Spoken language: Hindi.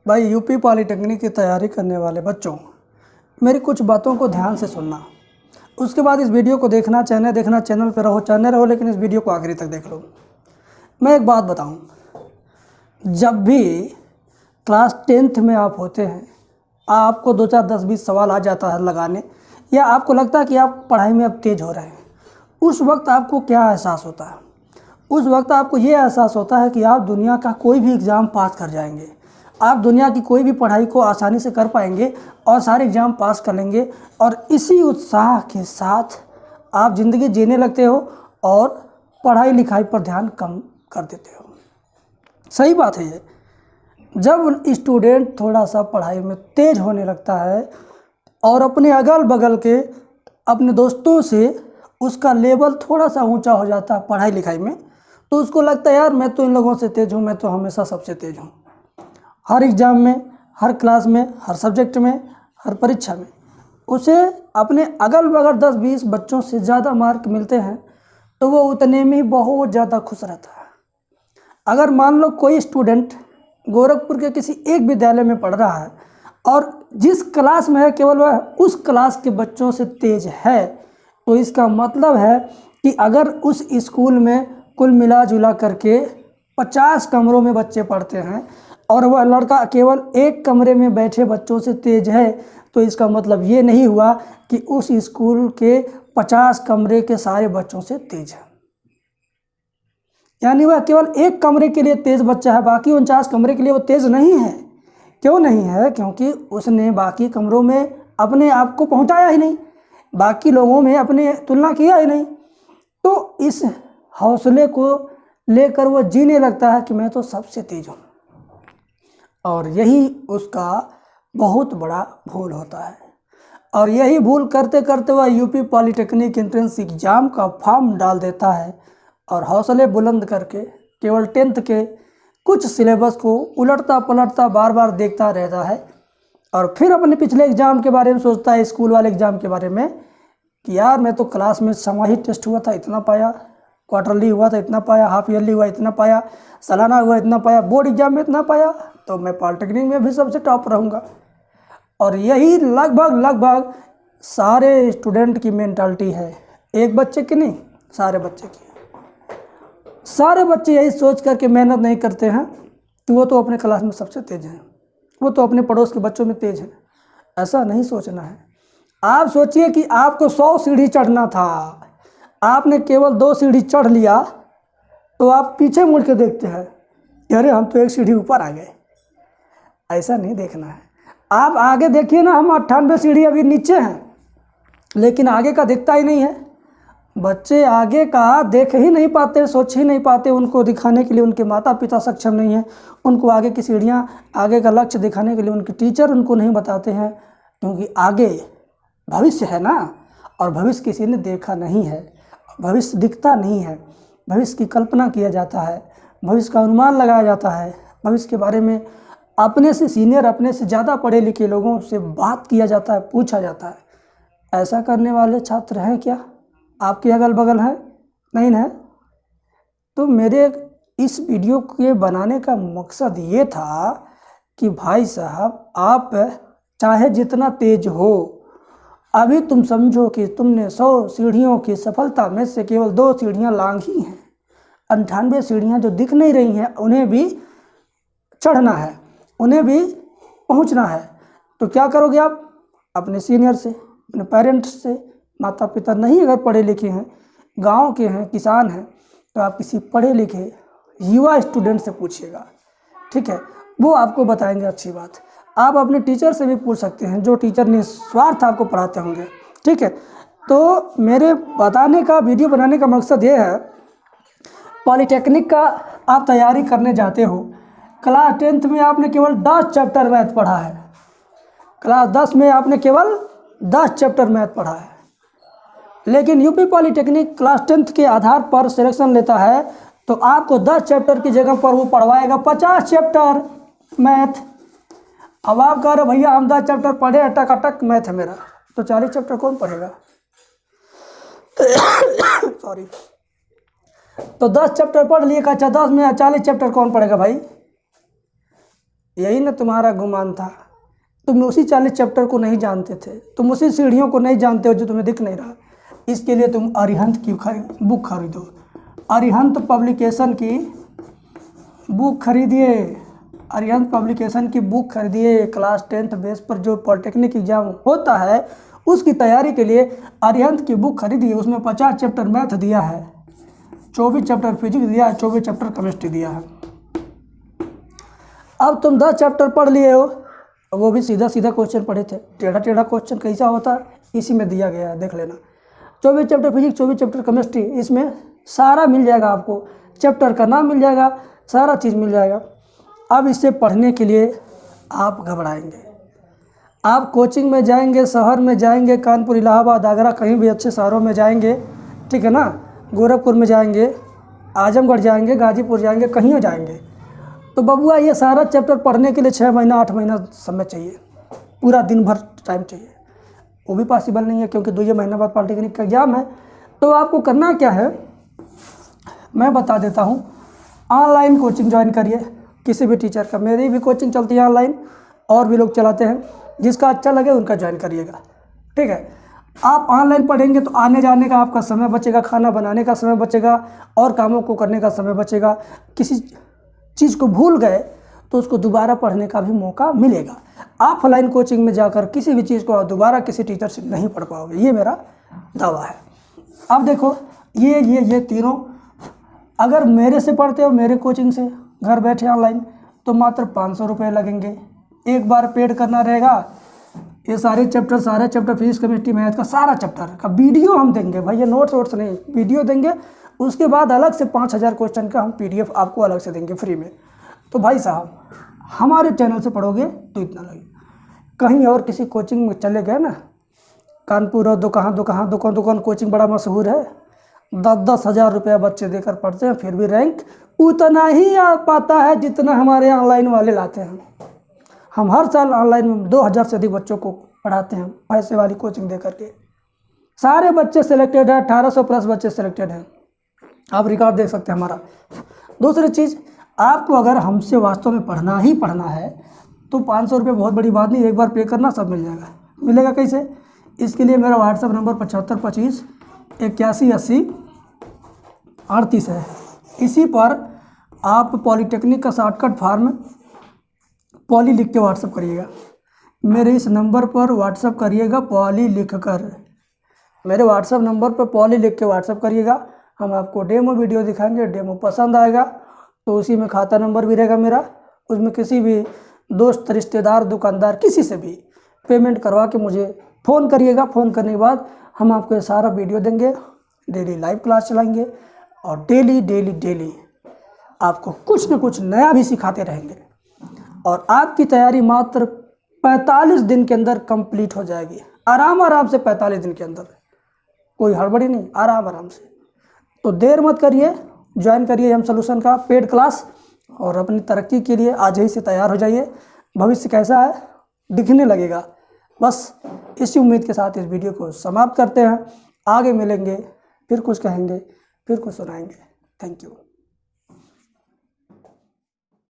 भाई यूपी पॉलिटेक्निक की तैयारी करने वाले बच्चों, मेरी कुछ बातों को ध्यान से सुनना। उसके बाद इस वीडियो को देखना, चैनल पे रहो, चैनल रहो, लेकिन इस वीडियो को आखिरी तक देख लो। मैं एक बात बताऊं, जब भी क्लास 10th में आप होते हैं, आपको 2 4 10 20 सवाल आ जाता है लगाने, या आपको लगता है कि आप पढ़ाई में अब तेज़ हो रहे हैं, उस वक्त आपको क्या एहसास होता है? उस वक्त आपको ये एहसास होता है कि आप दुनिया का कोई भी एग्ज़ाम पास कर जाएंगे, आप दुनिया की कोई भी पढ़ाई को आसानी से कर पाएंगे और सारे एग्ज़ाम पास कर लेंगे, और इसी उत्साह के साथ आप ज़िंदगी जीने लगते हो और पढ़ाई लिखाई पर ध्यान कम कर देते हो। सही बात है ये। जब स्टूडेंट थोड़ा सा पढ़ाई में तेज़ होने लगता है और अपने अगल बगल के अपने दोस्तों से उसका लेवल थोड़ा सा ऊंचा हो जाता है पढ़ाई लिखाई में, तो उसको लगता है यार मैं तो इन लोगों से तेज़ हूँ, मैं तो हमेशा सबसे तेज़ हूँ। हर एग्ज़ाम में, हर क्लास में, हर सब्जेक्ट में, हर परीक्षा में उसे अपने अगल बगल 10-20 बच्चों से ज़्यादा मार्क मिलते हैं, तो वो उतने में ही बहुत ज़्यादा खुश रहता है। अगर मान लो कोई स्टूडेंट गोरखपुर के किसी एक विद्यालय में पढ़ रहा है और जिस क्लास में है केवल वह उस क्लास के बच्चों से तेज है, तो इसका मतलब है कि अगर उस स्कूल में कुल मिला जुला करके 50 कमरों में बच्चे पढ़ते हैं और वह लड़का केवल एक कमरे में बैठे बच्चों से तेज है, तो इसका मतलब ये नहीं हुआ कि उस स्कूल के 50 कमरे के सारे बच्चों से तेज है। यानी वह केवल एक कमरे के लिए तेज बच्चा है, बाकी 49 कमरे के लिए वो तेज नहीं है। क्यों नहीं है? क्योंकि उसने बाकी कमरों में अपने आप को पहुंचाया ही नहीं, बाकी लोगों में अपने तुलना किया ही नहीं। तो इस हौसले को लेकर वो जीने लगता है कि मैं तो सबसे तेज हूँ, और यही उसका बहुत बड़ा भूल होता है। और यही भूल करते करते वह यूपी पॉलिटेक्निक एंट्रेंस एग्ज़ाम का फॉर्म डाल देता है और हौसले बुलंद करके केवल 10th के कुछ सिलेबस को उलटता पलटता बार बार देखता रहता है, और फिर अपने पिछले एग्ज़ाम के बारे में सोचता है, स्कूल वाले एग्ज़ाम के बारे में, कि यार मैं तो क्लास में सामाहिक टेस्ट हुआ था इतना पाया, क्वार्टरली हुआ था इतना पाया, हाफ ईयरली हुआ इतना पाया, सालाना हुआ इतना पाया, बोर्ड एग्जाम में इतना पाया, तो मैं पॉलिटेक्निक में भी सबसे टॉप रहूँगा। और यही लगभग सारे स्टूडेंट की मेंटालिटी है, एक बच्चे की नहीं, सारे बच्चे की। सारे बच्चे यही सोच करके मेहनत नहीं करते हैं कि वो तो अपने क्लास में सबसे तेज हैं, वो तो अपने पड़ोस के बच्चों में तेज हैं। ऐसा नहीं सोचना है। आप सोचिए कि आपको 100 सीढ़ी चढ़ना था, आपने केवल 2 सीढ़ी चढ़ लिया, तो आप पीछे मुड़ के देखते हैं, अरे हम तो 1 सीढ़ी ऊपर आ गए। ऐसा नहीं देखना है। आप आगे देखिए ना, हम 98 सीढ़ी अभी नीचे हैं, लेकिन आगे का दिखता ही नहीं है। बच्चे आगे का देख ही नहीं पाते, सोच ही नहीं पाते, उनको दिखाने के लिए उनके माता पिता सक्षम नहीं हैं, उनको आगे की सीढ़ियाँ, आगे का लक्ष्य दिखाने के लिए उनके टीचर उनको नहीं बताते हैं, क्योंकि आगे भविष्य है ना, और भविष्य किसी ने देखा नहीं है, भविष्य दिखता नहीं है। भविष्य की कल्पना किया जाता है, भविष्य का अनुमान लगाया जाता है, भविष्य के बारे में अपने से सीनियर, अपने से ज़्यादा पढ़े लिखे लोगों से बात किया जाता है, पूछा जाता है। ऐसा करने वाले छात्र हैं क्या आपके अगल बगल हैं? नहीं है। तो मेरे इस वीडियो के बनाने का मकसद ये था कि भाई साहब, आप चाहे जितना तेज हो, अभी तुम समझो कि तुमने 100 सीढ़ियों की सफलता में से केवल 2 सीढ़ियाँ लांघी हैं। 98 सीढ़ियाँ जो दिख नहीं रही हैं, उन्हें भी चढ़ना है, उन्हें भी पहुंचना है। तो क्या करोगे आप? अपने सीनियर से, अपने पेरेंट्स से, माता पिता नहीं अगर पढ़े लिखे हैं, गांव के हैं, किसान हैं, तो आप किसी पढ़े लिखे युवा स्टूडेंट से पूछिएगा, ठीक है? वो आपको बताएंगे अच्छी बात। आप अपने टीचर से भी पूछ सकते हैं, जो टीचर निस्वार्थ आपको पढ़ाते होंगे, ठीक है? तो मेरे बताने का, वीडियो बनाने का मकसद ये है, पॉलिटेक्निक का आप तैयारी करने जाते हो, क्लास 10th में आपने केवल 10 चैप्टर मैथ पढ़ा है, क्लास 10 में आपने केवल 10 चैप्टर मैथ पढ़ा है, लेकिन यूपी पॉलिटेक्निक क्लास 10th के आधार पर सिलेक्शन लेता है, तो आपको 10 चैप्टर की जगह पर वो पढ़वाएगा 50 चैप्टर मैथ। अब आप कह रहे भैया हम 10 चैप्टर पढ़े, अटक अटक मैथ है मेरा, तो 40 चैप्टर कौन पढ़ेगा? सॉरी। तो 10 चैप्टर पढ़ लिए, अच्छा 10 में 40 चैप्टर कौन पढ़ेगा भाई? यही ना तुम्हारा गुमान था। तुम उसी 40 चैप्टर को नहीं जानते थे, तुम उसी सीढ़ियों को नहीं जानते हो जो तुम्हें दिख नहीं रहा। इसके लिए तुम अरिहंत की बुक खरीदो, अरिहंत पब्लिकेशन की बुक खरीदिए, अरिहंत पब्लिकेशन की बुक खरीदिए। क्लास 10th बेस पर जो पॉलिटेक्निक एग्जाम होता है उसकी तैयारी के लिए अरिहंत की बुक खरीदिए। उसमें 50 चैप्टर मैथ दिया है, 24 चैप्टर फिजिक्स दिया है, 24 चैप्टर केमिस्ट्री दिया है। अब तुम 10 चैप्टर पढ़ लिए हो, वो भी सीधा सीधा क्वेश्चन पढ़े थे, टेढ़ा टेढ़ा क्वेश्चन कैसा होता है इसी में दिया गया है, देख लेना। 24 चैप्टर फिजिक्स, 24 चैप्टर केमिस्ट्री, इसमें सारा मिल जाएगा आपको, चैप्टर का नाम मिल जाएगा, सारा चीज़ मिल जाएगा। अब इसे पढ़ने के लिए आप घबराएंगे, आप कोचिंग में जाएंगे, शहर में जाएंगे, कानपुर, इलाहाबाद, आगरा, कहीं भी अच्छे शहरों में जाएंगे, ठीक है ना, गोरखपुर में जाएंगे, आजमगढ़ जाएंगे, गाजीपुर जाएंगे, कहीं जाएंगे, तो बबुआ ये सारा चैप्टर पढ़ने के लिए 6 महीना 8 महीना समय चाहिए, पूरा दिन भर टाइम चाहिए। वो भी पॉसिबल नहीं है क्योंकि 2 महीना बाद पॉलिटेक्निक का एग्जाम है। तो आपको करना क्या है मैं बता देता हूँ। ऑनलाइन कोचिंग ज्वाइन करिए किसी भी टीचर का, मेरी भी कोचिंग चलती है ऑनलाइन, और भी लोग चलाते हैं, जिसका अच्छा लगे उनका ज्वाइन करिएगा, ठीक है। आप ऑनलाइन पढ़ेंगे तो आने जाने का आपका समय बचेगा, खाना बनाने का समय बचेगा, और कामों को करने का समय बचेगा। किसी चीज़ को भूल गए तो उसको दोबारा पढ़ने का भी मौका मिलेगा। आप ऑनलाइन कोचिंग में जाकर किसी भी चीज़ को दोबारा किसी टीचर से नहीं पढ़ पाओगे, ये मेरा दावा है। अब देखो ये तीनों अगर मेरे से पढ़ते हो, मेरे कोचिंग से घर बैठे ऑनलाइन, तो मात्र 500 रुपये लगेंगे। एक बार पेड करना रहेगा, ये सारे चैप्टर फिजिक्स केमिस्ट्री मैथ का सारा चैप्टर का वीडियो हम देंगे भाई, ये नोट्स नहीं, वीडियो देंगे। उसके बाद अलग से 5000 क्वेश्चन का हम PDF आपको अलग से देंगे फ्री में। तो भाई साहब हमारे चैनल से पढ़ोगे तो इतना लगेगा। कहीं और किसी कोचिंग में चले गए ना, कानपुर और दुकान कोचिंग बड़ा मशहूर है, 10-10 हज़ार रुपया बच्चे देकर पढ़ते हैं, फिर भी रैंक उतना ही आ पाता है जितना हमारे ऑनलाइन वाले लाते हैं। हम हर साल ऑनलाइन में 2000 से अधिक बच्चों को पढ़ाते हैं पैसे वाली कोचिंग दे करके। सारे बच्चे सिलेक्टेड हैं, 1800 प्लस बच्चे सिलेक्टेड हैं, आप रिकॉर्ड देख सकते हैं हमारा। दूसरी चीज़, आपको अगर हमसे वास्तव में पढ़ना ही पढ़ना है तो 500 रुपये बहुत बड़ी बात नहीं, एक बार पे करना सब मिल जाएगा। मिलेगा कैसे? इसके लिए मेरा व्हाट्सएप नंबर 7525 8180 38 है। इसी पर आप पॉलीटेक्निक का शॉर्टकट फॉर्म पॉली लिख के व्हाट्सअप करिएगा। मेरे इस नंबर पर व्हाट्सअप करिएगा, पॉली लिख कर मेरे व्हाट्सअप नंबर पर पॉली लिख के व्हाट्सअप करिएगा। हम आपको डेमो वीडियो दिखाएंगे, डेमो पसंद आएगा तो उसी में खाता नंबर भी रहेगा मेरा, उसमें किसी भी दोस्त, रिश्तेदार, दुकानदार, किसी से भी पेमेंट करवा के मुझे फ़ोन करिएगा। फ़ोन करने के बाद हम आपको ये सारा वीडियो देंगे, डेली लाइव क्लास चलाएंगे और डेली आपको कुछ न कुछ नया भी सिखाते रहेंगे और आपकी तैयारी मात्र 45 दिन के अंदर कंप्लीट हो जाएगी। आराम से 45 दिन के अंदर, कोई हड़बड़ी नहीं, आराम से। तो देर मत करिए, ज्वाइन करिए हम सॉल्यूशन का पेड क्लास और अपनी तरक्की के लिए आज ही से तैयार हो जाइए। भविष्य कैसा है दिखने लगेगा। बस इसी उम्मीद के साथ इस वीडियो को समाप्त करते हैं। आगे मिलेंगे, फिर कुछ कहेंगे, फिर कुछ सुनाएंगे। Thank you.